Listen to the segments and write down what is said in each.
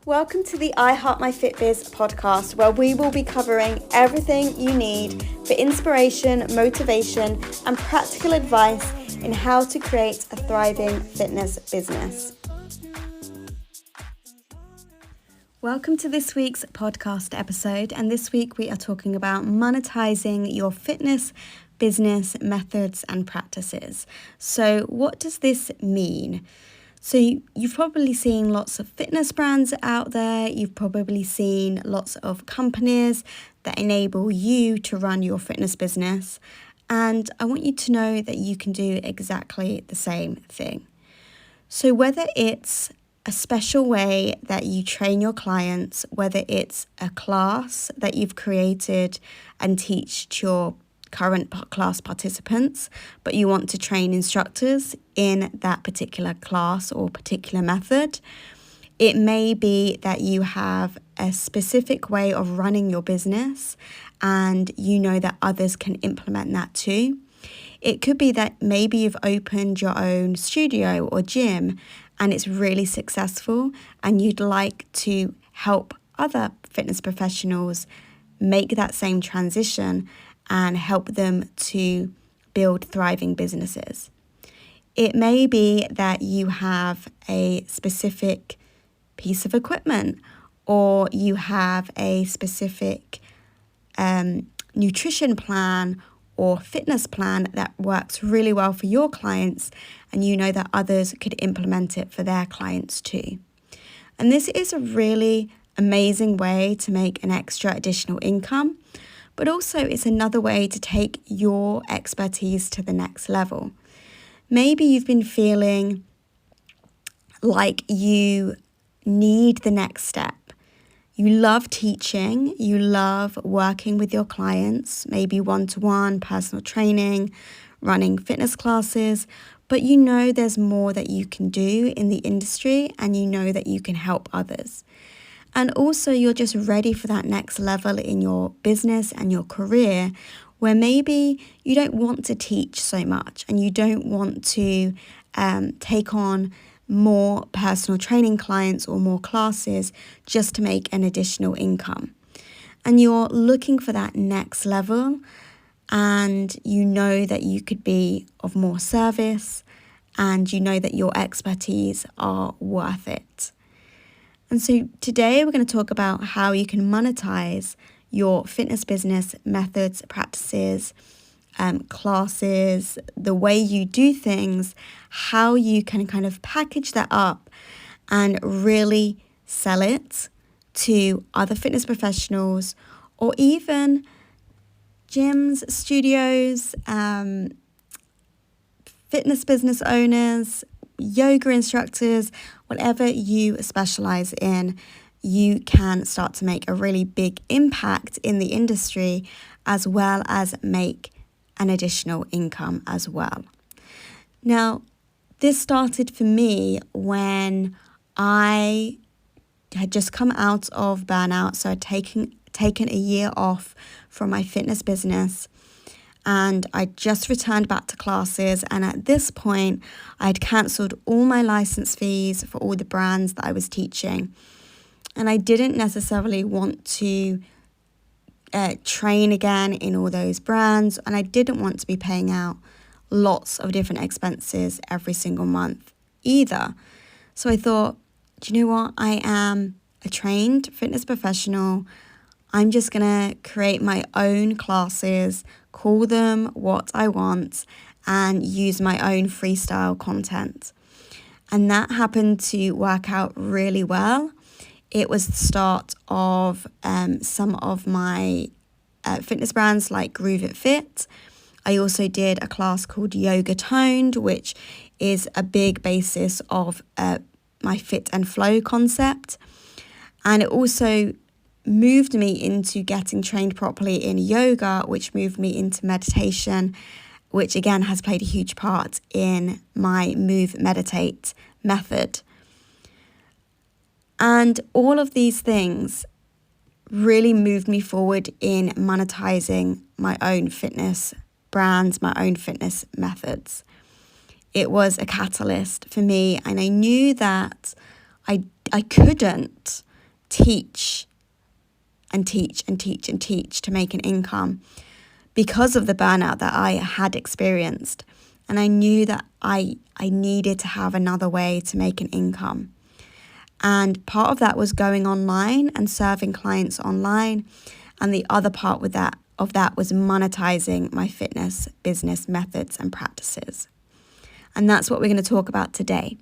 Welcome to the I Heart My FitBiz podcast, where we will be covering everything you need for inspiration, motivation, and practical advice in how to create a thriving fitness business. Welcome to this week's podcast episode, and this week we are talking about monetizing your fitness business methods and practices. So what does this mean? So you've probably seen lots of fitness brands out there. You've probably seen lots of companies that enable you to run your fitness business. And I want you to know that you can do exactly the same thing. So whether it's a special way that you train your clients, whether it's a class that you've created and teach to your current class participants, but you want to train instructors in that particular class or particular method. It may be that you have a specific way of running your business and you know that others can implement that too. It could be that maybe you've opened your own studio or gym and it's really successful and you'd like to help other fitness professionals make that same transition and help them to build thriving businesses. It may be that you have a specific piece of equipment or you have a specific nutrition plan or fitness plan that works really well for your clients, and you know that others could implement it for their clients too. And this is a really amazing way to make an extra additional income, but also it's another way to take your expertise to the next level. Maybe you've been feeling like you need the next step. You love teaching, you love working with your clients, maybe one-to-one, personal training, running fitness classes, but you know there's more that you can do in the industry and you know that you can help others. And also you're just ready for that next level in your business and your career where maybe you don't want to teach so much and you don't want to take on more personal training clients or more classes just to make an additional income. And you're looking for that next level and you know that you could be of more service and you know that your expertise are worth it. And so today we're going to talk about how you can monetize your fitness business methods, practices, classes, the way you do things, how you can kind of package that up and really sell it to other fitness professionals or even gyms, studios, fitness business owners, yoga instructors, whatever you specialize in, you can start to make a really big impact in the industry as well as make an additional income as well. Now, this started for me when I had just come out of burnout, so I'd taken a year off from my fitness business. And I just returned back to classes, and at this point I'd cancelled all my license fees for all the brands that I was teaching, and I didn't necessarily want to train again in all those brands, and I didn't want to be paying out lots of different expenses every single month either. So I thought, do you know what? I am a trained fitness professional. I'm just going to create my own classes, call them what I want, and use my own freestyle content. And that happened to work out really well. It was the start of some of my fitness brands like Groove It Fit. I also did a class called Yoga Toned, which is a big basis of my fit and flow concept. And it also moved me into getting trained properly in yoga, which moved me into meditation, which again has played a huge part in my Move Meditate method. And all of these things really moved me forward in monetizing my own fitness brands, my own fitness methods. It was a catalyst for me, and I knew that I couldn't teach and teach and teach and teach to make an income because of the burnout that I had experienced. And I knew that I needed to have another way to make an income. And part of that was going online and serving clients online. And the other part of that was monetizing my fitness business methods and practices. And that's what we're going to talk about today.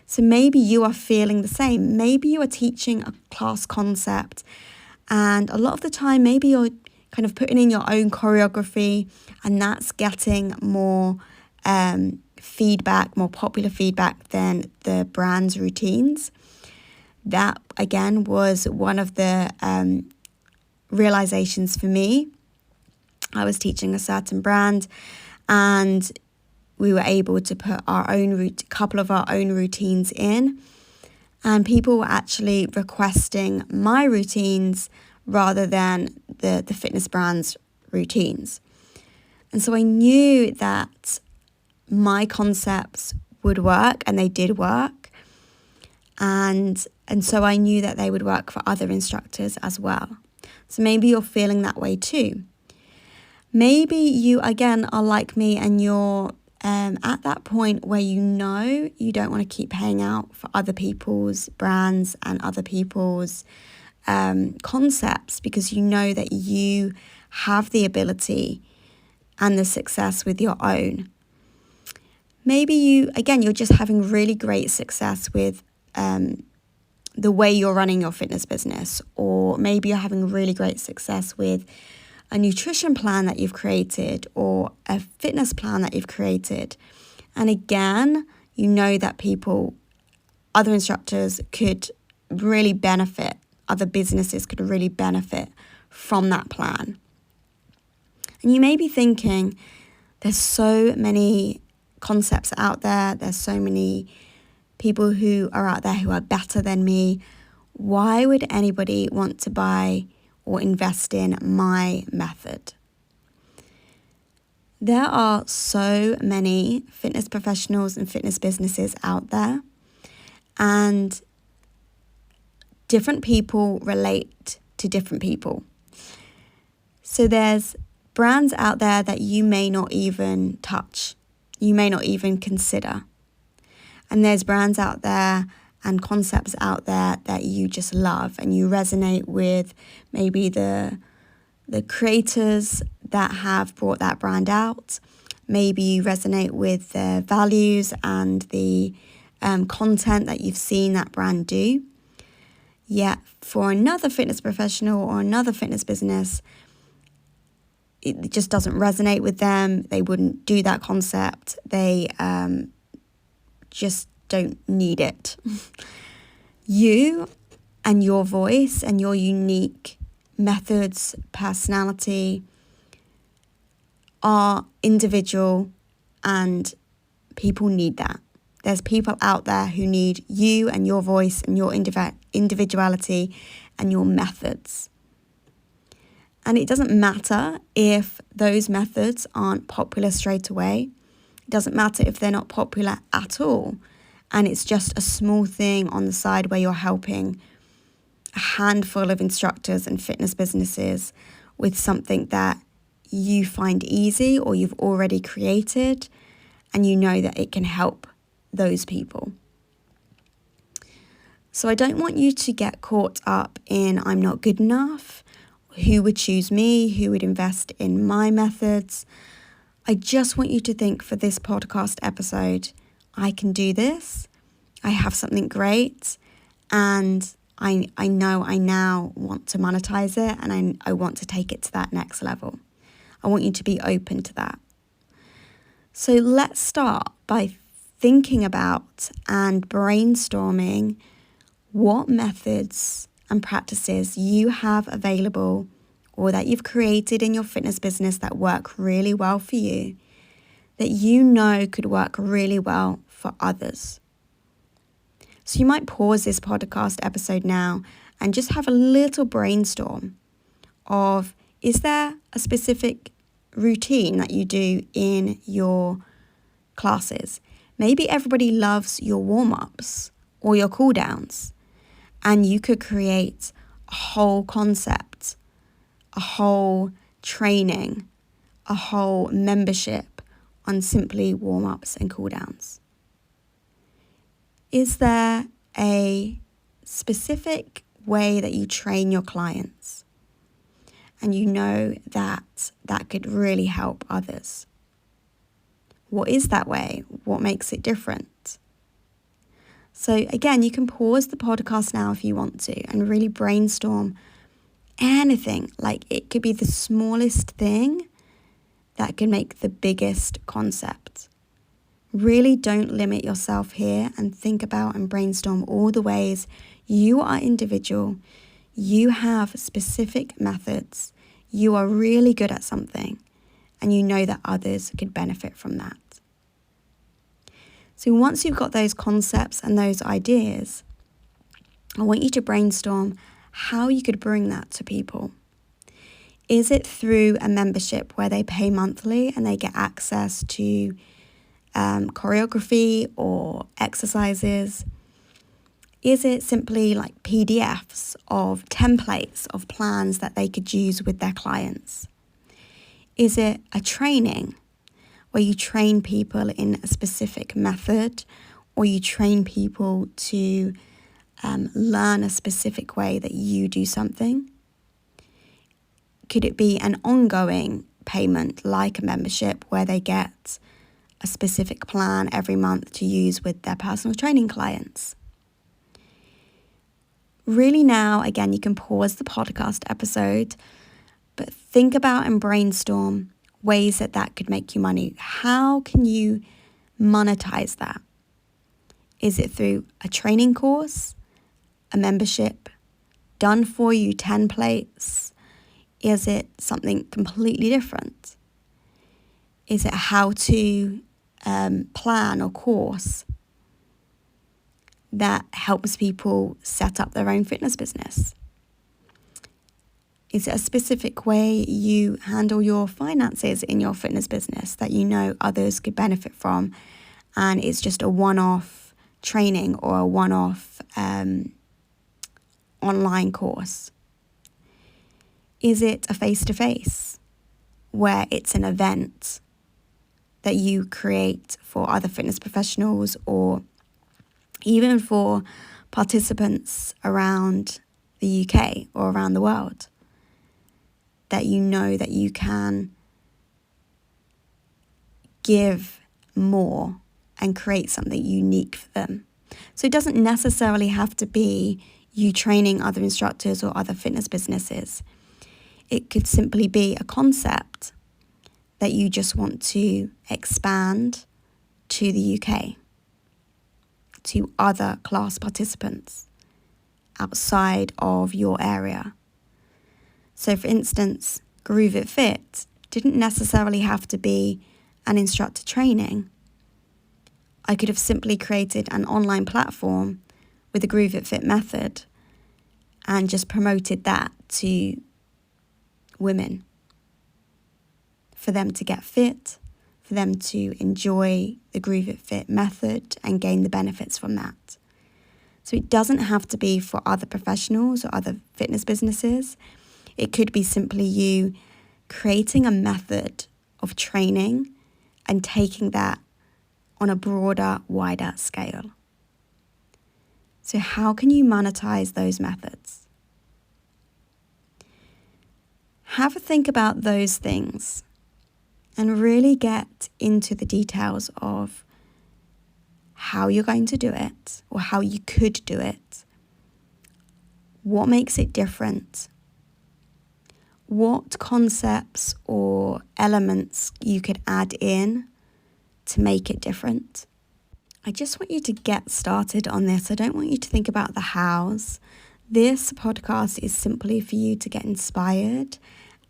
So maybe you are feeling the same. Maybe you are teaching a class concept, and a lot of the time, maybe you're kind of putting in your own choreography, and that's getting more feedback, more popular feedback than the brand's routines. That, again, was one of the realizations for me. I was teaching a certain brand, and we were able to put couple of our own routines in, and people were actually requesting my routines rather than the fitness brand's routines. And so I knew that my concepts would work, and they did work. And so I knew that they would work for other instructors as well. So maybe you're feeling that way too. Maybe you, again, are like me, and you're at that point where you don't want to keep paying out for other people's brands and other people's concepts, because you know that you have the ability and the success with your own. Maybe you're just having really great success with the way you're running your fitness business, or maybe you're having really great success with a nutrition plan that you've created or a fitness plan that you've created. And again, you know that other instructors could really benefit, other businesses could really benefit from that plan. And you may be thinking, there's so many concepts out there, there's so many people who are out there who are better than me. Why would anybody want to buy or invest in my method? There are so many fitness professionals and fitness businesses out there, and different people relate to different people. So there's brands out there that you may not even touch, you may not even consider. And there's brands out there and concepts out there that you just love, and you resonate with maybe the creators that have brought that brand out. Maybe you resonate with their values and the content that you've seen that brand do. Yet for another fitness professional or another fitness business, it just doesn't resonate with them. They wouldn't do that concept. They just don't need it. You and your voice and your unique methods, personality are individual, and people need that. There's people out there who need you and your voice and your individuality and your methods. And it doesn't matter if those methods aren't popular straight away. It doesn't matter if they're not popular at all, and it's just a small thing on the side where you're helping a handful of instructors and fitness businesses with something that you find easy or you've already created, and you know that it can help those people. So I don't want you to get caught up in I'm not good enough, who would choose me, who would invest in my methods. I just want you to think, for this podcast episode, I can do this, I have something great, and I know I now want to monetize it, and I want to take it to that next level. I want you to be open to that. So let's start by thinking about and brainstorming what methods and practices you have available or that you've created in your fitness business that work really well for you, that you know could work really well for others. So you might pause this podcast episode now and just have a little brainstorm of, is there a specific routine that you do in your classes? Maybe everybody loves your warm-ups or your cool downs. And you could create a whole concept, a whole training, a whole membership on simply warm-ups and cool-downs. Is there a specific way that you train your clients and you know that that could really help others? What is that way? What makes it different? So again, you can pause the podcast now if you want to and really brainstorm anything. Like, it could be the smallest thing that can make the biggest concept. Really don't limit yourself here, and think about and brainstorm all the ways you are individual, you have specific methods, you are really good at something, and you know that others could benefit from that. So once you've got those concepts and those ideas, I want you to brainstorm how you could bring that to people. Is it through a membership where they pay monthly and they get access to choreography or exercises? Is it simply like PDFs of templates of plans that they could use with their clients? Is it a training where you train people in a specific method, or you train people to learn a specific way that you do something? Could it be an ongoing payment like a membership where they get a specific plan every month to use with their personal training clients? Really now, again, you can pause the podcast episode, but think about and brainstorm ways that that could make you money. How can you monetize that? Is it through a training course, a membership, done for you templates? Is it something completely different? Is it a how-to plan or course that helps people set up their own fitness business? Is it a specific way you handle your finances in your fitness business that you know others could benefit from, and it's just a one-off training or a one-off online course? Is it a face-to-face where it's an event that you create for other fitness professionals, or even for participants around the UK or around the world, that you know that you can give more and create something unique for them? So it doesn't necessarily have to be you training other instructors or other fitness businesses. It could simply be a concept that you just want to expand to the UK, to other class participants outside of your area. So for instance, Groove It Fit didn't necessarily have to be an instructor training. I could have simply created an online platform with the Groove It Fit method and just promoted that to women, for them to get fit, for them to enjoy the Groove It Fit method and gain the benefits from that. So it doesn't have to be for other professionals or other fitness businesses. It could be simply you creating a method of training and taking that on a broader, wider scale. So how can you monetize those methods? Have a think about those things and really get into the details of how you're going to do it, or how you could do it. What makes it different? What concepts or elements you could add in to make it different? I just want you to get started on this. I don't want you to think about the hows. This podcast is simply for you to get inspired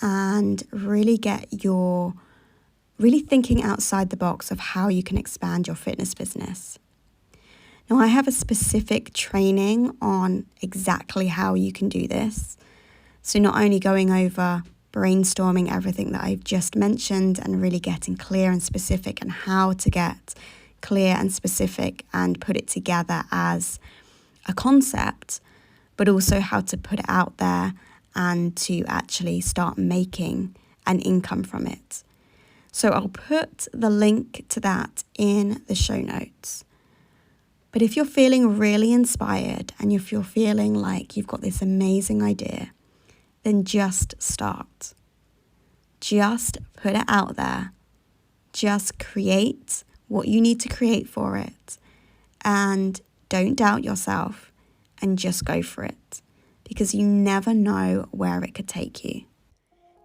and really really thinking outside the box of how you can expand your fitness business. Now, I have a specific training on exactly how you can do this. So not only going over brainstorming everything that I've just mentioned and really getting clear and specific and how to get clear and specific and put it together as a concept, but also how to put it out there and to actually start making an income from it. So I'll put the link to that in the show notes. But if you're feeling really inspired and if you're feeling like you've got this amazing idea, then just start. Just put it out there. Just create what you need to create for it. And don't doubt yourself and just go for it, because you never know where it could take you.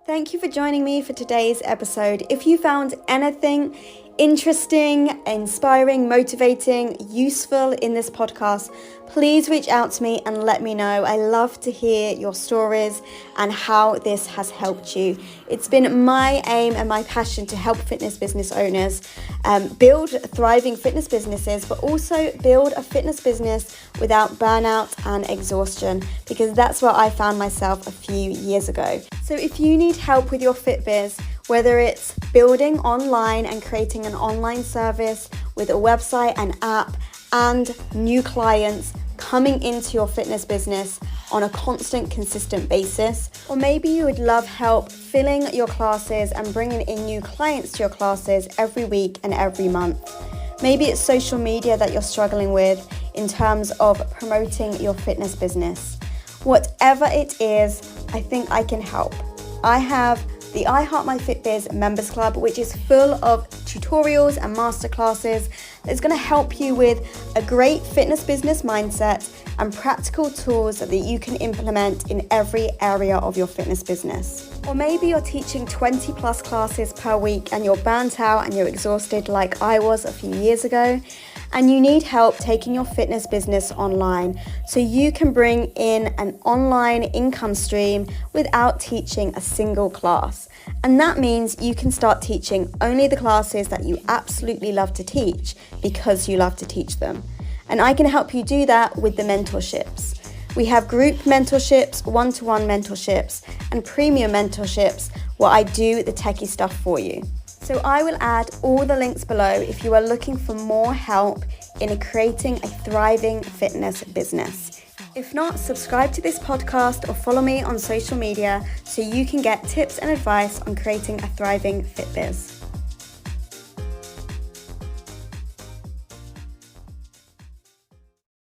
Thank you for joining me for today's episode. If you found anything interesting, inspiring, motivating, useful in this podcast, please reach out to me and let me know. I love to hear your stories and how this has helped you. It's been my aim and my passion to help fitness business owners build thriving fitness businesses, but also build a fitness business without burnout and exhaustion, because that's where I found myself a few years ago. So if you need help with your FitBiz, whether it's building online and creating an online service with a website and app and new clients coming into your fitness business on a constant, consistent basis, or maybe you would love help filling your classes and bringing in new clients to your classes every week and every month. Maybe it's social media that you're struggling with in terms of promoting your fitness business. Whatever it is, I think I can help. I have the I Heart My FitBiz Members Club, which is full of tutorials and masterclasses that's going to help you with a great fitness business mindset and practical tools that you can implement in every area of your fitness business. Or maybe you're teaching 20 plus classes per week and you're burnt out and you're exhausted like I was a few years ago, and you need help taking your fitness business online so you can bring in an online income stream without teaching a single class. And that means you can start teaching only the classes that you absolutely love to teach because you love to teach them. And I can help you do that with the mentorships. We have group mentorships, one-to-one mentorships, and premium mentorships where I do the techie stuff for you. So I will add all the links below if you are looking for more help in creating a thriving fitness business. If not, subscribe to this podcast or follow me on social media so you can get tips and advice on creating a thriving FitBiz.